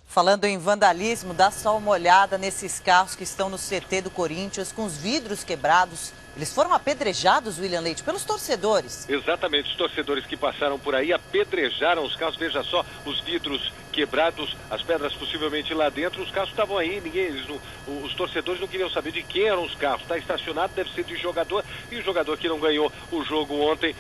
Falando em vandalismo, dá só uma olhada nesses carros que estão no CT do Corinthians com os vidros quebrados. Eles foram apedrejados, William Leite, pelos torcedores. Exatamente, os torcedores que passaram por aí apedrejaram os carros. Veja só, os vidros quebrados, as pedras possivelmente lá dentro. Os carros estavam aí, os torcedores não queriam saber de quem eram os carros. Está estacionado, deve ser de jogador. E o jogador que não ganhou o jogo ontem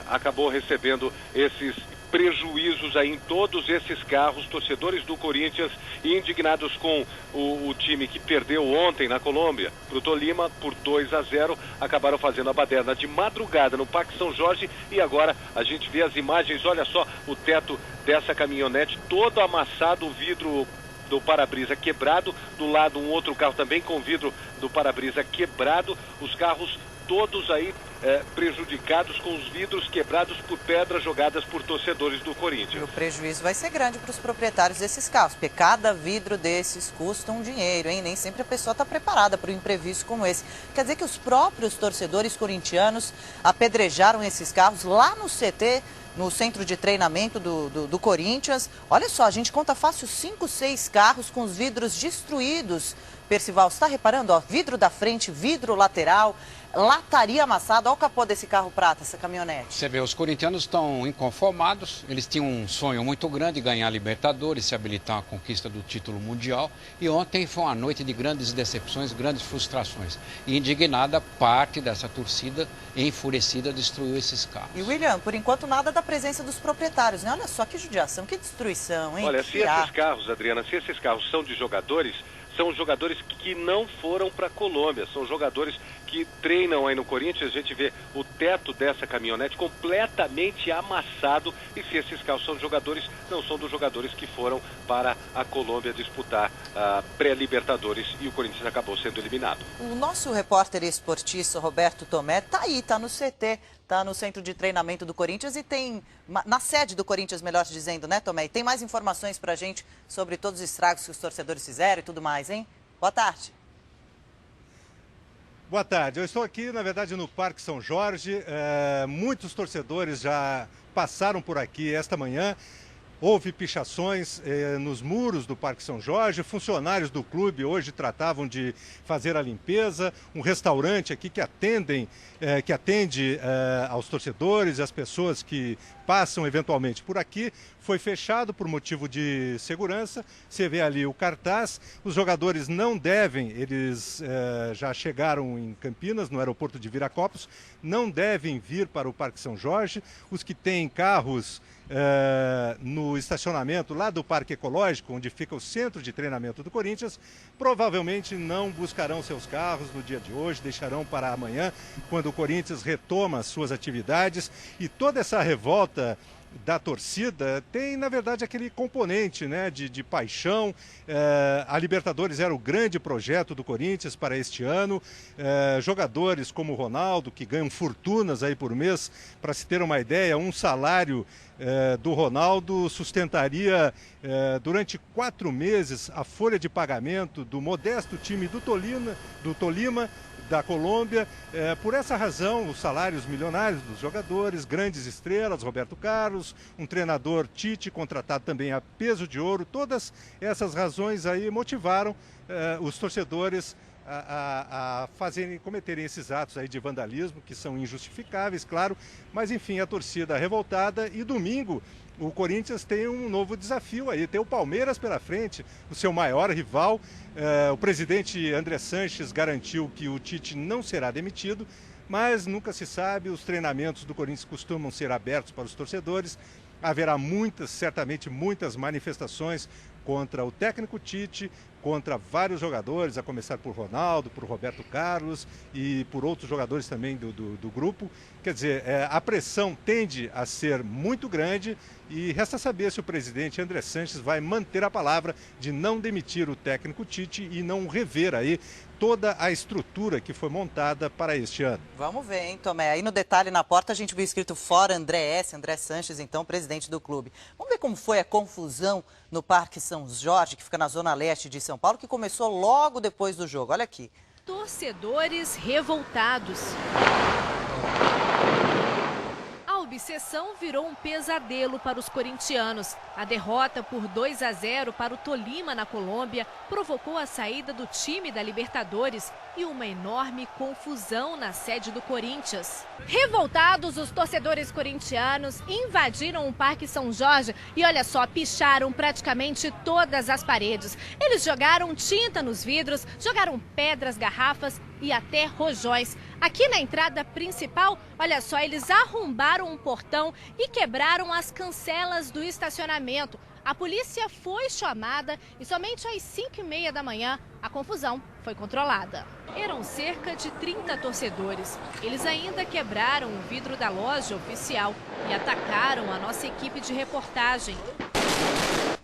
acabou recebendo esses prejuízos aí em todos esses carros. Torcedores do Corinthians indignados com o time que perdeu ontem na Colômbia pro Tolima por 2-0, acabaram fazendo a baderna de madrugada no Parque São Jorge. E agora a gente vê as imagens, olha só o teto dessa caminhonete todo amassado, o vidro do para-brisa quebrado, do lado um outro carro também com vidro do para-brisa quebrado, os carros todos aí prejudicados com os vidros quebrados por pedras jogadas por torcedores do Corinthians. E o prejuízo vai ser grande para os proprietários desses carros, porque cada vidro desses custa um dinheiro, hein? Nem sempre a pessoa está preparada para um imprevisto como esse. Quer dizer que os próprios torcedores corintianos apedrejaram esses carros lá no CT, no centro de treinamento do Corinthians. Olha só, a gente conta fácil 5, 6 carros com os vidros destruídos. Percival, você está reparando? Ó, vidro da frente, vidro lateral, lataria amassada. Olha o capô desse carro prata, essa caminhonete. Você vê, os corintianos estão inconformados. Eles tinham um sonho muito grande, ganhar a Libertadores, se habilitar à conquista do título mundial. E ontem foi uma noite de grandes decepções, grandes frustrações. E indignada, parte dessa torcida, enfurecida, destruiu esses carros. E William, por enquanto nada da presença dos proprietários, né? Olha só que judiação, que destruição, hein? Olha, se esses carros, Adriana, se esses carros são de jogadores, são jogadores que não foram para a Colômbia, são jogadores que treinam aí no Corinthians. A gente vê o teto dessa caminhonete completamente amassado, e se esses carros são de jogadores, não são dos jogadores que foram para a Colômbia disputar a pré-Libertadores, e o Corinthians acabou sendo eliminado. O nosso repórter esportista Roberto Tomé tá aí, tá no CT, tá no centro de treinamento do Corinthians e tem, na sede do Corinthians, melhor dizendo, né, Tomé? E tem mais informações pra gente sobre todos os estragos que os torcedores fizeram e tudo mais, hein? Boa tarde. Boa tarde, eu estou aqui, na verdade, no Parque São Jorge. Muitos torcedores já passaram por aqui esta manhã. Houve pichações nos muros do Parque São Jorge. Funcionários do clube hoje tratavam de fazer a limpeza. Um restaurante aqui que atende aos torcedores e às pessoas que passam eventualmente por aqui foi fechado por motivo de segurança. Você vê ali o cartaz. Os jogadores não devem, eles já chegaram em Campinas, no aeroporto de Viracopos, não devem vir para o Parque São Jorge. Os que têm carros no estacionamento lá do Parque Ecológico, onde fica o centro de treinamento do Corinthians, provavelmente não buscarão seus carros no dia de hoje, deixarão para amanhã, quando o Corinthians retoma as suas atividades. E toda essa revolta da torcida tem, na verdade, aquele componente, né, de paixão. A Libertadores era o grande projeto do Corinthians para este ano. Jogadores como o Ronaldo, que ganham fortunas aí por mês, para se ter uma ideia, um salário do Ronaldo sustentaria durante 4 meses a folha de pagamento do modesto time do Tolima, da Colômbia. Por essa razão, os salários milionários dos jogadores, grandes estrelas, Roberto Carlos, um treinador Tite, contratado também a peso de ouro, todas essas razões aí motivaram os torcedores a cometerem esses atos aí de vandalismo, que são injustificáveis, claro, mas enfim, a torcida revoltada. E domingo o Corinthians tem um novo desafio aí, tem o Palmeiras pela frente, o seu maior rival. O presidente André Sanches garantiu que o Tite não será demitido, mas nunca se sabe. Os treinamentos do Corinthians costumam ser abertos para os torcedores. Haverá certamente muitas manifestações contra o técnico Tite, contra vários jogadores, a começar por Ronaldo, por Roberto Carlos e por outros jogadores também do grupo. Quer dizer, a pressão tende a ser muito grande e resta saber se o presidente André Sanches vai manter a palavra de não demitir o técnico Tite e não rever aí toda a estrutura que foi montada para este ano. Vamos ver, hein, Tomé? Aí no detalhe na porta a gente viu escrito fora André Sanches, então presidente do clube. Vamos ver como foi a confusão no Parque São Jorge, que fica na zona leste de São Paulo, que começou logo depois do jogo. Olha aqui. Torcedores revoltados. Ao obsessão virou um pesadelo para os corintianos. A derrota por 2-0 para o Tolima na Colômbia provocou a saída do time da Libertadores e uma enorme confusão na sede do Corinthians. Revoltados, os torcedores corintianos invadiram o Parque São Jorge e, olha só, picharam praticamente todas as paredes. Eles jogaram tinta nos vidros, jogaram pedras, garrafas e até rojões. Aqui na entrada principal, olha só, eles arrombaram um portão e quebraram as cancelas do estacionamento. A polícia foi chamada e somente às 5h30 da manhã a confusão foi controlada. Eram cerca de 30 torcedores. Eles ainda quebraram o vidro da loja oficial e atacaram a nossa equipe de reportagem.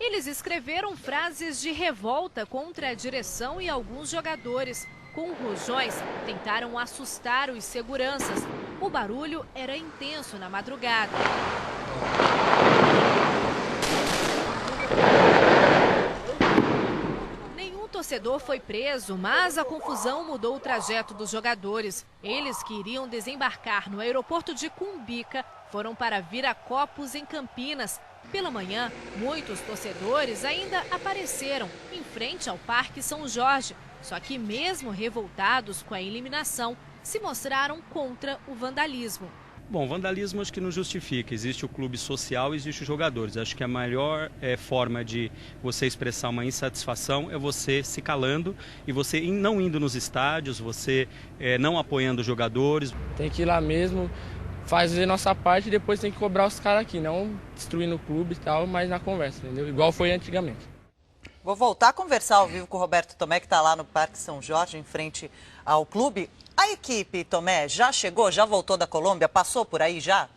Eles escreveram frases de revolta contra a direção e alguns jogadores. Com rojões, tentaram assustar os seguranças. O barulho era intenso na madrugada. Nenhum torcedor foi preso, mas a confusão mudou o trajeto dos jogadores. Eles que iriam desembarcar no aeroporto de Cumbica foram para Viracopos, em Campinas. Pela manhã, muitos torcedores ainda apareceram em frente ao Parque São Jorge. Só que mesmo revoltados com a eliminação, se mostraram contra o vandalismo. Bom, vandalismo acho que não justifica. Existe o clube social e existe os jogadores. Acho que a maior forma de você expressar uma insatisfação é você se calando e você não indo nos estádios, você não apoiando os jogadores. Tem que ir lá mesmo, fazer nossa parte e depois tem que cobrar os caras aqui, não destruindo o clube e tal, mas na conversa, entendeu? Igual foi antigamente. Vou voltar a conversar ao vivo com o Roberto Tomé, que está lá no Parque São Jorge, em frente ao clube. A equipe, Tomé, já chegou, já voltou da Colômbia, passou por aí já?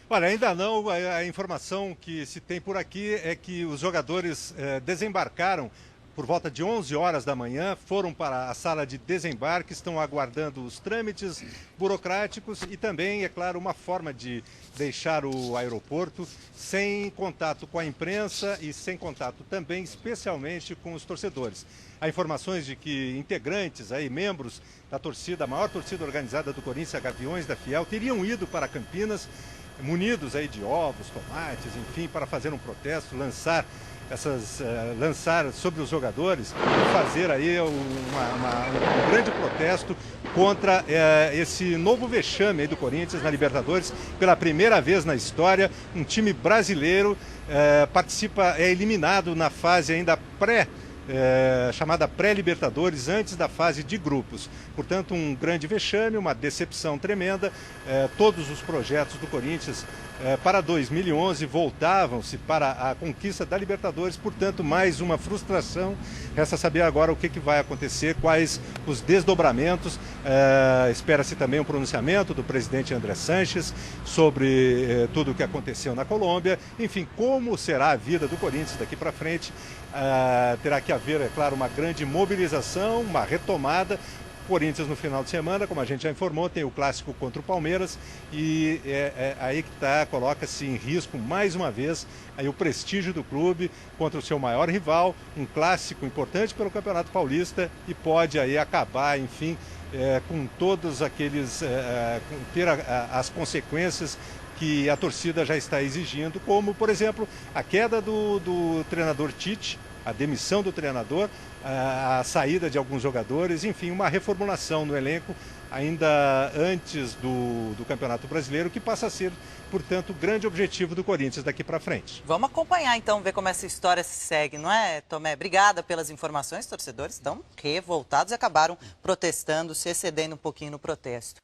Olha, ainda não. A informação que se tem por aqui é que os jogadores desembarcaram por volta de 11 horas da manhã, foram para a sala de desembarque, estão aguardando os trâmites burocráticos e também, é claro, uma forma de deixar o aeroporto sem contato com a imprensa e sem contato também, especialmente, com os torcedores. Há informações de que integrantes, membros da torcida, a maior torcida organizada do Corinthians, a Gaviões da Fiel, teriam ido para Campinas, munidos de ovos, tomates, enfim, para fazer um protesto, lançar sobre os jogadores, fazer aí um grande protesto contra esse novo vexame aí do Corinthians na Libertadores. Pela primeira vez na história, um time brasileiro é eliminado na fase ainda chamada pré-Libertadores, antes da fase de grupos. Portanto, um grande vexame, uma decepção tremenda. Todos os projetos do Corinthians para 2011 voltavam-se para a conquista da Libertadores, portanto, mais uma frustração. Resta saber agora o que vai acontecer, quais os desdobramentos. Espera-se também um pronunciamento do presidente André Sanches sobre tudo o que aconteceu na Colômbia. Enfim, como será a vida do Corinthians daqui para frente. Terá que haver, é claro, uma grande mobilização, uma retomada. Corinthians no final de semana, como a gente já informou, tem o clássico contra o Palmeiras e aí que coloca-se em risco mais uma vez aí o prestígio do clube contra o seu maior rival, um clássico importante pelo Campeonato Paulista e pode aí acabar, enfim, com todos aqueles, ter as consequências que a torcida já está exigindo, como, por exemplo, a queda do treinador Tite, a demissão do treinador, a saída de alguns jogadores, enfim, uma reformulação no elenco ainda antes do Campeonato Brasileiro, que passa a ser, portanto, o grande objetivo do Corinthians daqui para frente. Vamos acompanhar, então, ver como essa história se segue, não é, Tomé? Obrigada pelas informações. Torcedores estão revoltados e acabaram protestando, se excedendo um pouquinho no protesto.